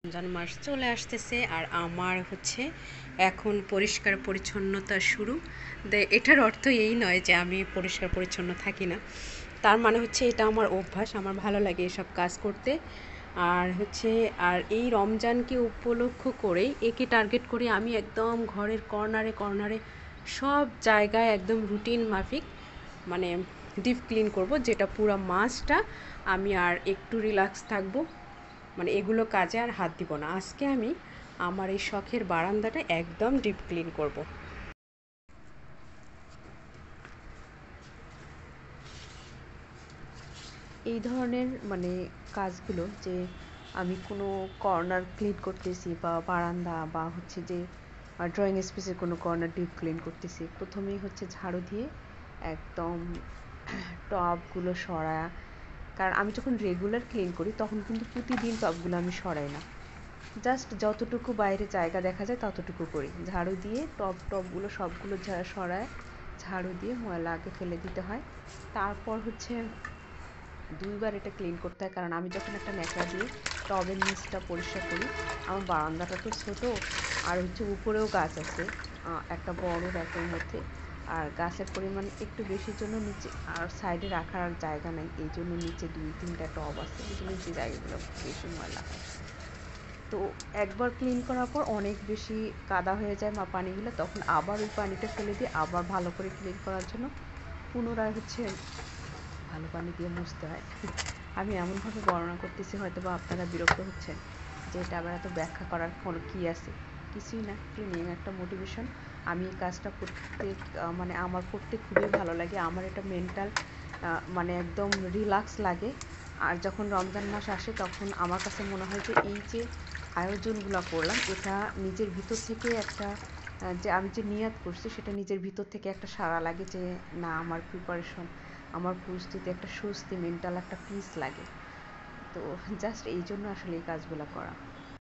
রমজান মাস চলে আসতেছে আর আমার হচ্ছে এখন পরিষ্কার পরিচ্ছন্নতা শুরু। এটার অর্থ এই নয় যে আমি পরিষ্কার পরিচ্ছন্ন থাকি না, তার মানে হচ্ছে এটা আমার অভ্যাস, আমার ভালো লাগে এসব কাজ করতে। আর হচ্ছে আর এই রমজানকে উপলক্ষ করেই একে টার্গেট করে আমি একদম ঘরের কর্নারে কর্নারে সব জায়গায় একদম রুটিন মাফিক মানে ডিপ ক্লিন করব, যেটা পুরো মাসটা আমি আর একটু রিল্যাক্স থাকবো, মানে এগুলো কাজে আর হাত দিব না। আজকে আমি আমার এই শখের বারান্দাটা একদম ডিপ ক্লিন করব। এই ধরনের মানে কাজগুলো যে আমি কোনো কর্নার ক্লিন করতেছি বা বারান্দা বা হচ্ছে যে ড্রয়িং স্পেসের কোনো কর্নার ডিপ ক্লিন করতেছি, প্রথমেই হচ্ছে ঝাড়ু দিয়ে একদম টবগুলো সরায়। কারণ আমি যখন রেগুলার ক্লিন করি তখন কিন্তু প্রতিদিন টবগুলো আমি সরাই না, জাস্ট যতটুকু বাইরে জায়গা দেখা যায় ততটুকু করি। ঝাড়ু দিয়ে টবগুলো সবগুলো সরায় ঝাড়ু দিয়ে ময়লা আগে ফেলে দিতে হয়, তারপর হচ্ছে দুইবার এটা ক্লিন করতে হয়। কারণ আমি যখন একটা ন্যাকড়া দিয়ে টবের নিচটা পরিষ্কার করি, আমার বারান্দাটা তো ছোটো, আর হচ্ছে উপরেও গাছ আছে একটা বড় র্যাকের মধ্যে, আর গাছের পরিমাণ একটু বেশির জন্য নিচে আর সাইডে রাখার আর জায়গা নাই, এই জন্য নিচে 2-3টা টব আছে, এই জন্য নিচে জায়গাগুলো বেশি ময়লা হয়। তো একবার ক্লিন করার পর অনেক বেশি কাদা হয়ে যায় পানিগুলো, তখন আবার ওই পানিটা ফেলে দিয়ে আবার ভালো করে ক্লিন করার জন্য পুনরায় হচ্ছে ভালো পানি দিয়ে মুছতে হয়। আমি এমনভাবে বর্ণনা করতেছি, হয়তো বা আপনারা বিরক্ত হচ্ছেন যে এটা আবার এত ব্যাখ্যা করার কোনো কী আছে। কিছুই না, ক্লিনিং একটা মোটিভেশন। আমি এই কাজটা প্রত্যেক মানে আমার করতে খুবই ভালো লাগে, আমার এটা মেন্টাল মানে একদম রিল্যাক্স লাগে। আর যখন রমজান মাস আসে তখন আমার কাছে মনে হয় যে এই যে আয়োজনগুলো করলাম, এটা নিজের ভিতর থেকে একটা যে আমি যে নিয়াত করছি সেটা নিজের ভিতর থেকে একটা সাড়া লাগে যে না, আমার প্রিপারেশন, আমার প্রস্তুতি, একটা স্বস্তি, মেন্টাল একটা পিস লাগে। তো জাস্ট এই জন্য আসলে এই কাজগুলো করা।